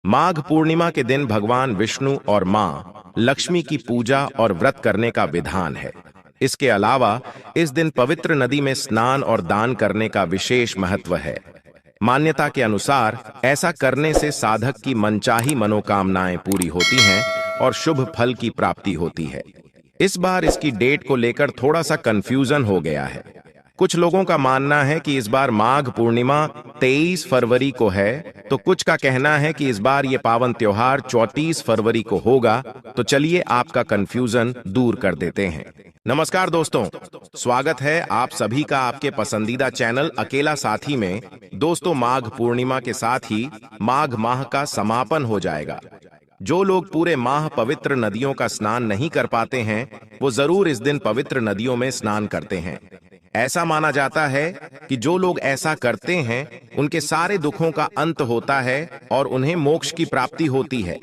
माघ पूर्णिमा के दिन भगवान विष्णु और मां लक्ष्मी की पूजा और व्रत करने का विधान है। इसके अलावा इस दिन पवित्र नदी में स्नान और दान करने का विशेष महत्व है। मान्यता के अनुसार ऐसा करने से साधक की मनचाही मनोकामनाएं पूरी होती हैं और शुभ फल की प्राप्ति होती है। इस बार इसकी डेट को लेकर थोड़ा सा कंफ्यूजन हो गया है। कुछ लोगों का मानना है कि इस बार माघ पूर्णिमा 23 फरवरी को है, तो कुछ का कहना है कि इस बार ये पावन त्योहार 34 फरवरी को होगा। तो चलिए आपका कंफ्यूजन दूर कर देते हैं। नमस्कार दोस्तों, स्वागत है आप सभी का आपके पसंदीदा चैनल अकेला साथी में। दोस्तों, माघ पूर्णिमा के साथ ही माघ माह का समापन हो जाएगा। जो लोग पूरे माह पवित्र नदियों का स्नान नहीं कर पाते हैं, वो जरूर इस दिन पवित्र नदियों में स्नान करते हैं। ऐसा माना जाता है कि जो लोग ऐसा करते हैं उनके सारे दुखों का अंत होता है और उन्हें मोक्ष की प्राप्ति होती है।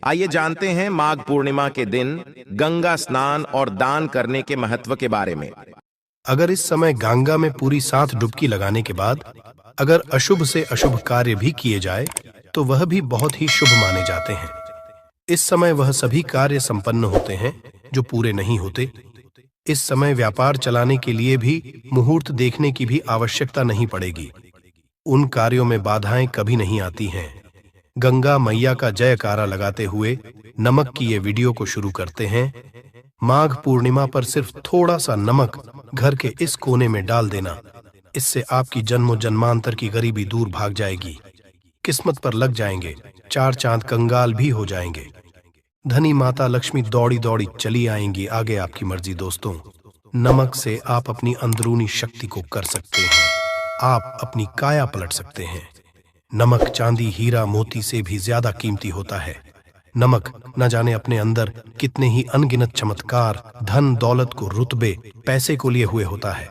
आइए जानते हैं माघ पूर्णिमा के दिन गंगा स्नान और दान करने के महत्व के बारे में। अगर इस समय गंगा में पूरी 7 डुबकी लगाने के बाद अगर अशुभ से अशुभ कार्य भी किए जाए तो वह भी बहुत ही शुभ माने जाते हैं। इस समय वह सभी कार्य संपन्न होते हैं जो पूरे नहीं होते। इस समय व्यापार चलाने के लिए भी मुहूर्त देखने की भी आवश्यकता नहीं पड़ेगी। उन कार्यों में बाधाएं कभी नहीं आती हैं। गंगा मैया का जयकारा लगाते हुए नमक की ये वीडियो को शुरू करते हैं। माघ पूर्णिमा पर सिर्फ थोड़ा सा नमक घर के इस कोने में डाल देना, इससे आपकी जन्मों जन्मांतर की गरीबी दूर भाग जाएगी। किस्मत पर लग जाएंगे 4 चांद कंगाल भी हो जाएंगे। धनी माता लक्ष्मी दौड़ी दौड़ी चली आएंगी। आगे आपकी मर्जी दोस्तों। नमक से आप अपनी अंदरूनी शक्ति को कर सकते हैं। आप अपनी काया पलट सकते हैं। नमक चांदी हीरा मोती से भी ज्यादा कीमती होता है। नमक न जाने अपने अंदर कितने ही अनगिनत चमत्कार, धन दौलत को, रुतबे पैसे को लिए हुए होता है।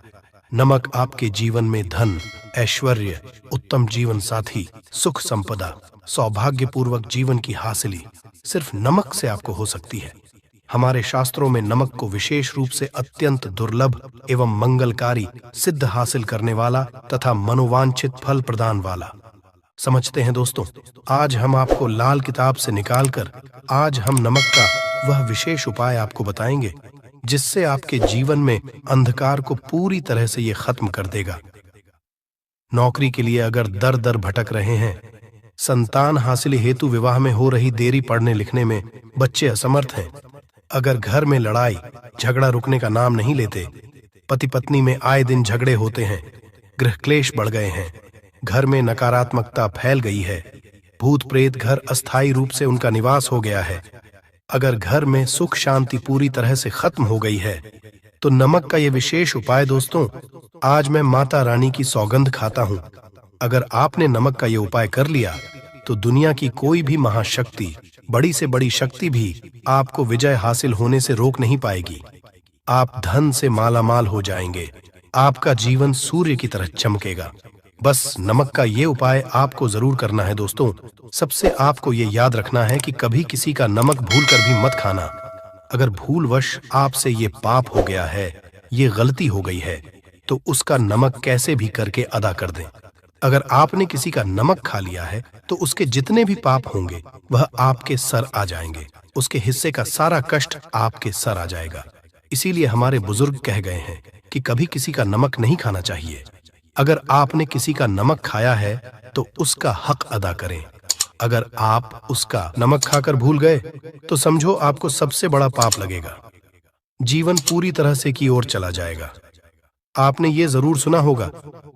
नमक आपके जीवन में धन, ऐश्वर्य, उत्तम जीवन साथी, सुख संपदा, सौभाग्यपूर्वक जीवन की हासिली सिर्फ नमक से आपको हो सकती है। हमारे शास्त्रों में नमक को विशेष रूप से अत्यंत दुर्लभ एवं मंगलकारी, सिद्ध हासिल करने वाला तथा मनोवांछित फल प्रदान वाला समझते हैं दोस्तों। आज हम आपको लाल किताब से निकालकर आज हम नमक का वह विशेष उपाय आपको बताएंगे जिससे आपके जीवन में अंधकार को पूरी तरह से ये खत्म कर देगा। नौकरी के लिए अगर दर दर भटक रहे हैं, संतान हासिल हेतु विवाह में हो रही देरी, पढ़ने लिखने में बच्चे असमर्थ हैं, अगर घर में लड़ाई झगड़ा रुकने का नाम नहीं लेते, पति पत्नी में आए दिन झगड़े होते हैं, गृह क्लेश बढ़ गए हैं, घर में नकारात्मकता फैल गई है, भूत प्रेत घर अस्थायी रूप से उनका निवास हो गया है, अगर घर में सुख शांति पूरी तरह से खत्म हो गई है, तो नमक का यह विशेष उपाय दोस्तों, आज मैं माता रानी की सौगंध खाता हूं। अगर आपने नमक का ये उपाय कर लिया तो दुनिया की कोई भी महाशक्ति, बड़ी से बड़ी शक्ति भी आपको विजय हासिल होने से रोक नहीं पाएगी। आप धन से मालामाल हो जाएंगे। आपका जीवन सूर्य की तरह चमकेगा। बस नमक का ये उपाय आपको जरूर करना है दोस्तों। सबसे आपको ये याद रखना है कि कभी किसी का नमक भूलकर भी मत खाना। अगर भूलवश आपसे ये पाप हो गया है, ये गलती हो गई है, तो उसका नमक कैसे भी करके अदा कर दें। अगर आपने किसी का नमक खा लिया है तो उसके जितने भी पाप होंगे वह आपके सर आ जाएंगे। उसके हिस्से का सारा कष्ट आपके सर आ जाएगा। इसीलिए हमारे बुजुर्ग कह गए हैं कि कभी किसी का नमक नहीं खाना चाहिए। अगर आपने किसी का नमक खाया है तो उसका हक अदा करें। अगर आप उसका नमक खाकर भूल गए तो समझो आपको सबसे बड़ा पाप लगेगा। जीवन पूरी तरह से की ओर चला जाएगा। आपने ये जरूर सुना होगा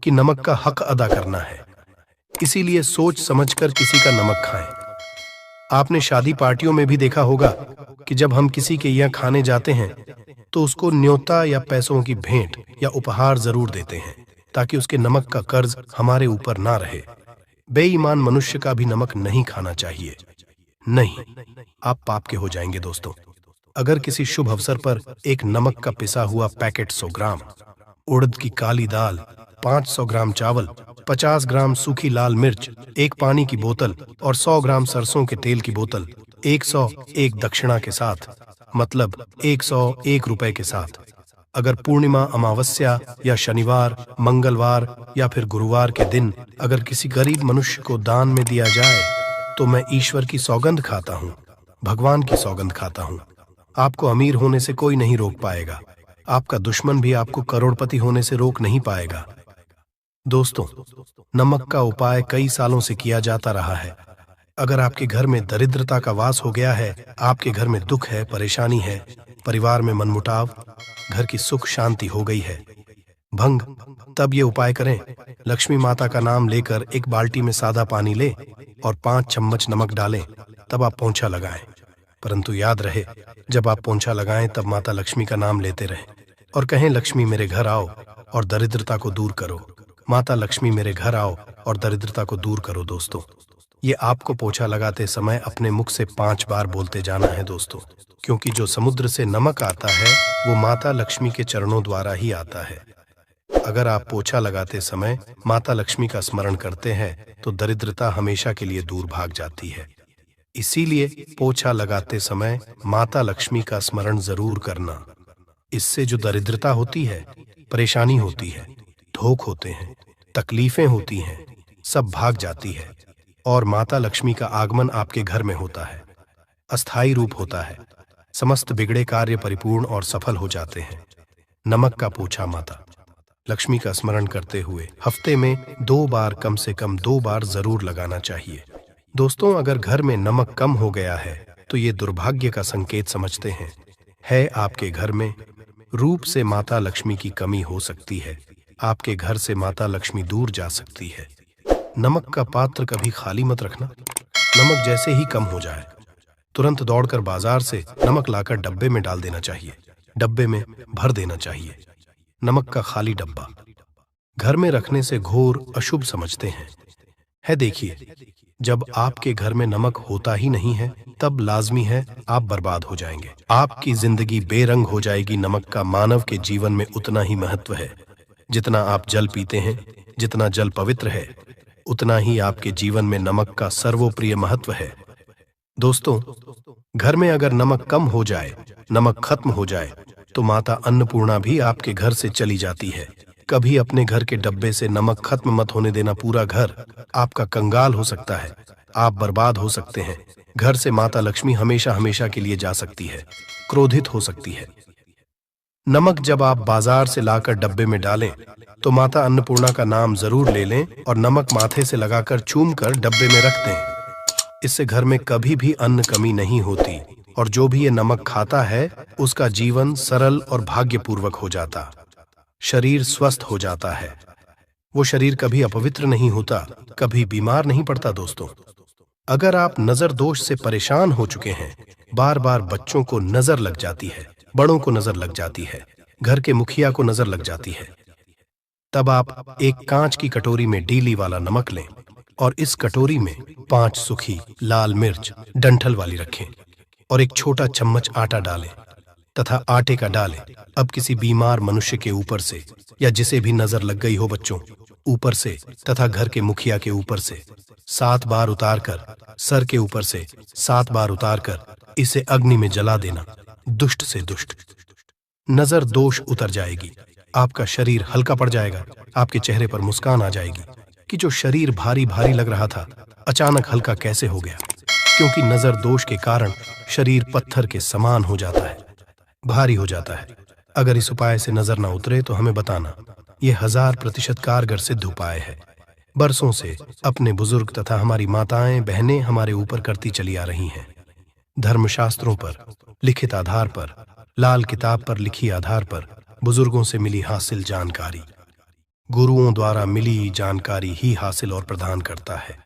कि नमक का हक अदा करना है, इसीलिए सोच समझकर किसी का नमक खाएं। आपने शादी पार्टियों में भी देखा होगा कि जब हम किसी के यहाँ खाने जाते हैं तो उसको न्योता या पैसों की भेंट या उपहार जरूर देते हैं ताकि उसके नमक का कर्ज हमारे ऊपर ना रहे। बेईमान मनुष्य का भी नमक नहीं खाना चाहिए। नहीं, आप पाप के हो जाएंगे दोस्तों। अगर किसी शुभ अवसर पर एक नमक का पिसा हुआ पैकेट 100 ग्राम, उड़द की काली दाल, 500 ग्राम चावल, 50 ग्राम सूखी लाल मिर्च, एक पानी की बोतल और 100 ग्राम सरसों के तेल की बोतल 101 दक्षिणा के साथ, मतलब 101 रुपए के साथ, अगर पूर्णिमा, अमावस्या या शनिवार, मंगलवार या फिर गुरुवार के दिन अगर किसी गरीब मनुष्य को दान में दिया जाए तो मैं ईश्वर की सौगंध खाता हूँ, भगवान की सौगंध खाता हूँ। आपको अमीर होने से कोई नहीं रोक पाएगा। आपका दुश्मन भी आपको करोड़पति होने से रोक नहीं पाएगा। दोस्तों, नमक का उपाय कई सालों से किया जाता रहा है। अगर आपके घर में दरिद्रता का वास हो गया है, आपके घर में दुख है, परेशानी है, परिवार में मनमुटाव, घर की सुख शांति हो गई है, भंग, तब ये उपाय करें। लक्ष्मी माता का नाम लेकर एक बाल्टी में सादा पानी ले और 5 चम्मच नमक डालें, तब आप पोंछा लगाएं। परंतु याद रहे, जब आप पोंछा लगाएं तब माता लक्ष्मी का नाम लेते रहें और कहें, लक्ष्मी मेरे घर आओ और दरिद्रता को दूर करो। माता लक्ष्मी मेरे घर आओ और दरिद्रता को दूर करो। दोस्तों, ये आपको पोंछा लगाते समय अपने मुख से 5 बार बोलते जाना है दोस्तों, क्योंकि जो समुद्र से नमक आता है वो माता लक्ष्मी के चरणों द्वारा ही आता है। अगर आप पोछा लगाते समय माता लक्ष्मी का स्मरण करते हैं तो दरिद्रता हमेशा के लिए दूर भाग जाती है। इसीलिए पोछा लगाते समय माता लक्ष्मी का स्मरण जरूर करना। इससे जो दरिद्रता होती है, परेशानी होती है, धोख होते हैं, तकलीफें होती हैं, सब भाग जाती है और माता लक्ष्मी का आगमन आपके घर में होता है। अस्थायी रूप होता है। समस्त बिगड़े कार्य परिपूर्ण और सफल हो जाते हैं। नमक का पोछा माता लक्ष्मी का स्मरण करते हुए हफ्ते में 2 बार, कम से कम 2 बार जरूर लगाना चाहिए। दोस्तों, अगर घर में नमक कम हो गया है तो ये दुर्भाग्य का संकेत समझते हैं। है आपके घर में रूप से माता लक्ष्मी की कमी हो सकती है। आपके घर से माता लक्ष्मी दूर जा सकती है। नमक का पात्र कभी खाली मत रखना। नमक जैसे ही कम हो जाए तुरंत दौड़कर बाजार से नमक लाकर डब्बे में डाल देना चाहिए। डब्बे में भर देना चाहिए। नमक का खाली डब्बा घर में रखने से घोर अशुभ समझते हैं। देखिए, जब आपके घर में नमक होता ही नहीं है तब लाजमी है आप बर्बाद हो जाएंगे। आपकी जिंदगी बेरंग हो जाएगी। नमक का मानव के जीवन में उतना ही महत्व है। जितना आप जल पीते हैं, जितना जल पवित्र है, उतना ही आपके जीवन में नमक का सर्वोप्रिय महत्व है। दोस्तों, घर में अगर नमक कम हो जाए, नमक खत्म हो जाए तो माता अन्नपूर्णा भी आपके घर से चली जाती है। कभी अपने घर के डब्बे से नमक खत्म मत होने देना। पूरा घर आपका कंगाल हो सकता है। आप बर्बाद हो सकते हैं। घर से माता लक्ष्मी हमेशा हमेशा के लिए जा सकती है, क्रोधित हो सकती है। नमक जब आप बाजार से लाकर डब्बे में डालें तो माता अन्नपूर्णा का नाम जरूर ले लें और नमक माथे से लगाकर चूम कर डब्बे में रख दें। इससे घर में कभी भी अन्न कमी नहीं होती और जो भी ये नमक खाता है उसका जीवन सरल और भाग्यपूर्वक हो जाता। शरीर स्वस्थ हो जाता है। वो शरीर कभी अपवित्र नहीं होता, कभी बीमार नहीं पड़ता। दोस्तों, अगर आप नजर दोष से परेशान हो चुके हैं, बार बार बच्चों को नजर लग जाती है, बड़ों को नजर लग जाती है, घर के मुखिया को नजर लग जाती है, तब आप एक कांच की कटोरी में डीली वाला नमक लें और इस कटोरी में 5 सूखी लाल मिर्च डंठल वाली रखें और एक छोटा चम्मच आटा डालें तथा आटे का डालें। अब किसी बीमार मनुष्य के ऊपर से या जिसे भी नजर लग गई हो, बच्चों ऊपर से तथा घर के मुखिया के ऊपर से 7 बार उतारकर, सर के ऊपर से 7 बार उतारकर इसे अग्नि में जला देना। दुष्ट से दुष्ट नजर दोष उतर जाएगी। आपका शरीर हल्का पड़ जाएगा। आपके चेहरे पर मुस्कान आ जाएगी कि जो शरीर भारी भारी लग रहा था अचानक हल्का कैसे हो गया, क्योंकि नजर दोष के कारण शरीर पत्थर के समान हो जाता है, भारी हो जाता है। अगर इस उपाय से नजर ना उतरे तो हमें बताना। यह 1000% कारगर सिद्ध उपाय है। बरसों से अपने बुजुर्ग तथा हमारी माताएं बहनें हमारे ऊपर करती चली आ रही हैं। धर्मशास्त्रों पर लिखित आधार पर, लाल किताब पर लिखी आधार पर, बुजुर्गों से मिली हासिल जानकारी, गुरुओं द्वारा मिली जानकारी ही हासिल और प्रदान करता है।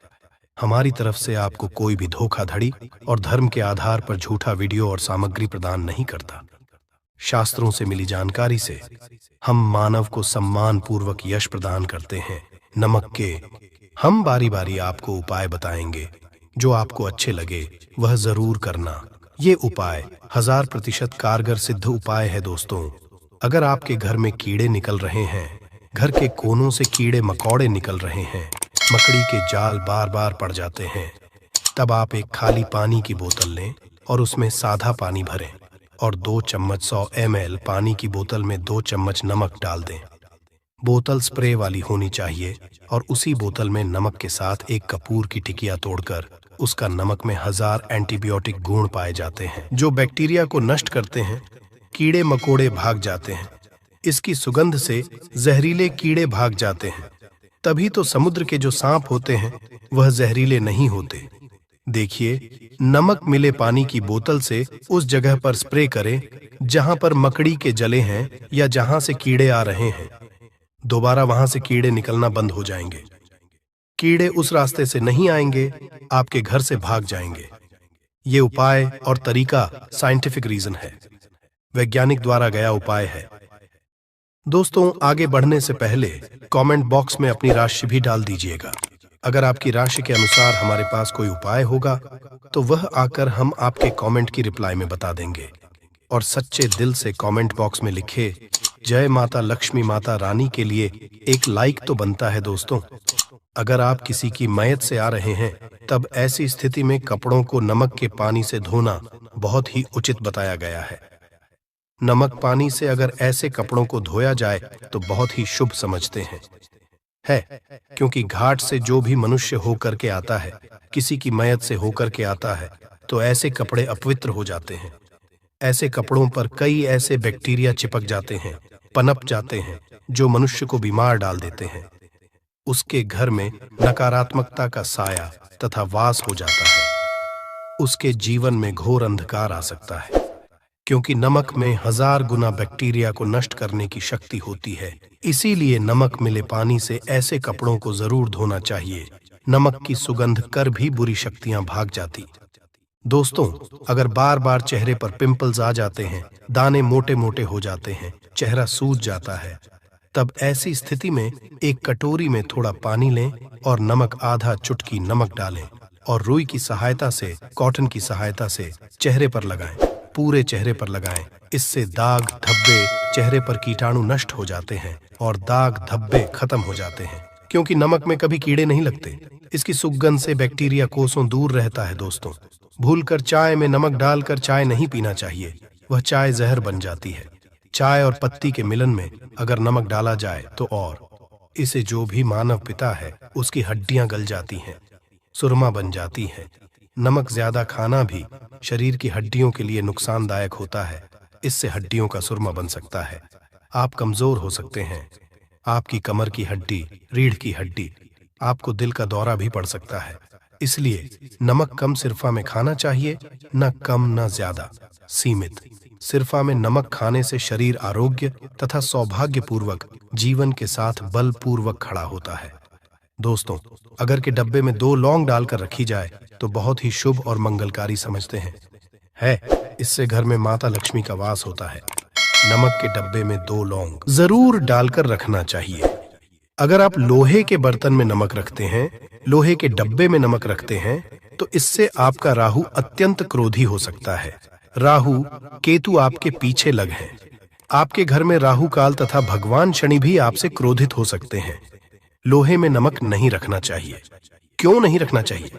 हमारी तरफ से आपको कोई भी धोखाधड़ी और धर्म के आधार पर झूठा वीडियो और सामग्री प्रदान नहीं करता। शास्त्रों से मिली जानकारी से हम मानव को सम्मान पूर्वक यश प्रदान करते हैं। नमक के हम बारी बारी आपको उपाय बताएंगे। जो आपको अच्छे लगे वह जरूर करना। ये उपाय 1000% कारगर सिद्ध उपाय है। दोस्तों, अगर आपके घर में कीड़े निकल रहे हैं, घर के कोनों से कीड़े मकोड़े निकल रहे हैं, मकड़ी के जाल बार बार पड़ जाते हैं, तब आप एक खाली पानी की बोतल लें और उसमें सादा पानी भरें और 2 चम्मच 100 ml पानी की बोतल में 2 चम्मच नमक डाल दें। बोतल स्प्रे वाली होनी चाहिए और उसी बोतल में नमक के साथ एक कपूर की टिकिया तोड़कर उसका नमक में 1000 एंटीबायोटिक गुण पाए जाते हैं जो बैक्टीरिया को नष्ट करते हैं। कीड़े मकोड़े भाग जाते हैं। इसकी सुगंध से जहरीले कीड़े भाग जाते हैं। तभी तो समुद्र के जो सांप होते हैं वह जहरीले नहीं होते। देखिए, नमक मिले पानी की बोतल से उस जगह पर स्प्रे करें जहां पर मकड़ी के जले हैं या जहां से कीड़े आ रहे हैं। दोबारा वहां से कीड़े निकलना बंद हो जाएंगे। कीड़े उस रास्ते से नहीं आएंगे, आपके घर से भाग जाएंगे। ये उपाय और तरीका साइंटिफिक रीजन है, वैज्ञानिक द्वारा गया उपाय है। दोस्तों, आगे बढ़ने से पहले कमेंट बॉक्स में अपनी राशि भी डाल दीजिएगा। अगर आपकी राशि के अनुसार हमारे पास कोई उपाय होगा तो वह आकर हम आपके कमेंट की रिप्लाई में बता देंगे। और सच्चे दिल से कमेंट बॉक्स में लिखे जय माता लक्ष्मी माता रानी के लिए एक लाइक तो बनता है। दोस्तों, अगर आप किसी की मयत से आ रहे हैं तब ऐसी स्थिति में कपड़ों को नमक के पानी से धोना बहुत ही उचित बताया गया है। नमक पानी से अगर ऐसे कपड़ों को धोया जाए तो बहुत ही शुभ समझते हैं, क्योंकि घाट से जो भी मनुष्य होकर के आता है, किसी की मयत से होकर के आता है, तो ऐसे कपड़े अपवित्र हो जाते हैं। ऐसे कपड़ों पर कई ऐसे बैक्टीरिया चिपक जाते हैं, पनप जाते हैं, जो मनुष्य को बीमार डाल देते हैं। उसके घर में नकारात्मकता का साया तथा वास हो जाता है। उसके जीवन में घोर अंधकार आ सकता है, क्योंकि नमक में 1000 गुना बैक्टीरिया को नष्ट करने की शक्ति होती है। इसीलिए नमक मिले पानी से ऐसे कपड़ों को जरूर धोना चाहिए। नमक की सुगंध कर भी बुरी शक्तियां भाग जाती। दोस्तों, अगर बार बार चेहरे पर पिंपल्स आ जाते हैं, दाने मोटे मोटे हो जाते हैं, चेहरा सूज जाता है, तब ऐसी स्थिति में एक कटोरी में थोड़ा पानी लें और नमक आधा चुटकी नमक डालें और रुई की सहायता से, कॉटन की सहायता से चेहरे पर लगाएं, पूरे चेहरे पर लगाएं। इससे दाग धब्बे, चेहरे पर कीटाणु नष्ट हो जाते हैं और दाग धब्बे खत्म हो जाते हैं, क्योंकि नमक में कभी कीड़े नहीं लगते। इसकी सुगंध से बैक्टीरिया कोसों दूर रहता है। दोस्तों, भूलकर चाय में नमक डालकर चाय नहीं पीना चाहिए, वह चाय जहर बन जाती है। चाय और पत्ती के मिलन में अगर नमक डाला जाए तो और इसे जो भी मानव पिता है उसकी हड्डियां गल जाती हैं, सुरमा बन जाती है। नमक ज्यादा खाना भी शरीर की हड्डियों के लिए नुकसानदायक होता है। इससे हड्डियों का सुरमा बन सकता है। आप कमजोर हो सकते हैं। आपकी कमर की हड्डी, रीढ़ की हड्डी, आपको दिल का दौरा भी पड़ सकता है। इसलिए नमक कम सिरफा में खाना चाहिए, न कम न ज्यादा, सीमित। सिरफा में नमक खाने से शरीर आरोग्य तथा सौभाग्यपूर्वक जीवन के साथ बलपूर्वक खड़ा होता है। दोस्तों, अगर के डब्बे में 2 लौंग डालकर रखी जाए तो बहुत ही शुभ और मंगलकारी समझते हैं। इससे घर में माता लक्ष्मी का वास होता है। नमक के डब्बे में 2 लौंग जरूर डालकर रखना चाहिए। अगर आप लोहे के बर्तन में नमक रखते हैं, लोहे के डब्बे में नमक रखते हैं, तो इससे आपका राहु अत्यंत क्रोधी हो सकता है। राहु केतु आपके पीछे लग हैं। आपके घर में राहु काल तथा भगवान शनि भी आपसे क्रोधित हो सकते हैं। लोहे में नमक नहीं रखना चाहिए। क्यों नहीं रखना चाहिए,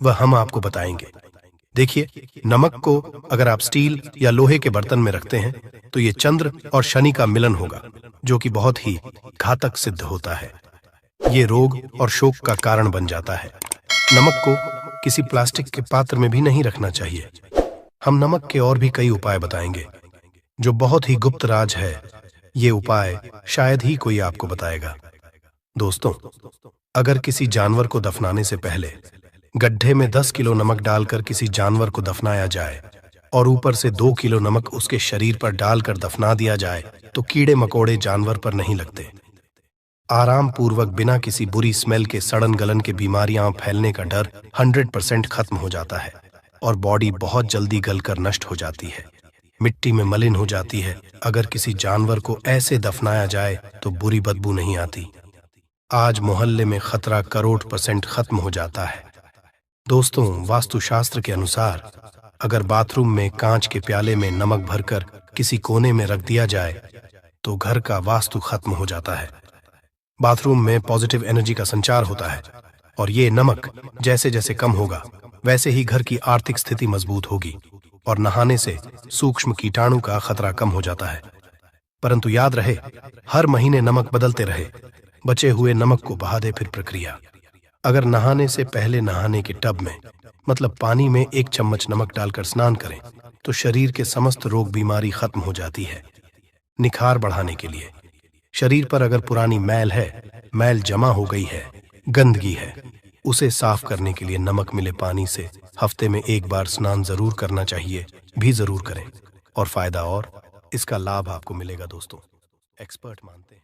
वह हम आपको बताएंगे। देखिए, नमक को अगर आप स्टील या लोहे के बर्तन में रखते हैं तो ये चंद्र और शनि का मिलन होगा, जो कि बहुत ही घातक सिद्ध होता है। ये रोग और शोक का कारण बन जाता है। नमक को किसी प्लास्टिक के पात्र में भी नहीं रखना चाहिए। हम नमक के और भी कई उपाय बताएंगे जो बहुत ही गुप्त राज है। ये उपाय शायद ही कोई आपको बताएगा। दोस्तों, अगर किसी जानवर को दफनाने से पहले गड्ढे में 10 किलो नमक डालकर किसी जानवर को दफनाया जाए और ऊपर से 2 किलो नमक उसके शरीर पर डालकर दफना दिया जाए तो कीड़े मकोड़े जानवर पर नहीं लगते। आराम पूर्वक बिना किसी बुरी स्मेल के सड़न गलन के बीमारियां फैलने का डर 100% खत्म हो जाता है और बॉडी बहुत जल्दी गलकर नष्ट हो जाती है, मिट्टी में मलिन हो जाती है। अगर किसी जानवर को ऐसे दफनाया जाए तो बुरी बदबू नहीं आती। आज मोहल्ले में खतरा 100% खत्म हो जाता है। दोस्तों, वास्तुशास्त्र के अनुसार अगर बाथरूम में कांच के प्याले में नमक भरकर किसी कोने में रख दिया जाए तो घर का वास्तु खत्म हो जाता है। बाथरूम में पॉजिटिव एनर्जी का संचार होता है और ये नमक जैसे जैसे कम होगा वैसे ही घर की आर्थिक स्थिति मजबूत होगी और नहाने से सूक्ष्म कीटाणु का खतरा कम हो जाता है। परंतु याद रहे, हर महीने नमक बदलते रहे। बचे हुए नमक को बहा दे फिर प्रक्रिया। अगर नहाने से पहले नहाने के टब में मतलब पानी में 1 चम्मच नमक डालकर स्नान करें तो शरीर के समस्त रोग बीमारी खत्म हो जाती है। निखार बढ़ाने के लिए शरीर पर अगर पुरानी मैल है, मैल जमा हो गई है, गंदगी है, उसे साफ करने के लिए नमक मिले पानी से हफ्ते में 1 बार स्नान जरूर करना चाहिए, भी जरूर करें। और फायदा और इसका लाभ आपको मिलेगा दोस्तों, एक्सपर्ट मानते हैं।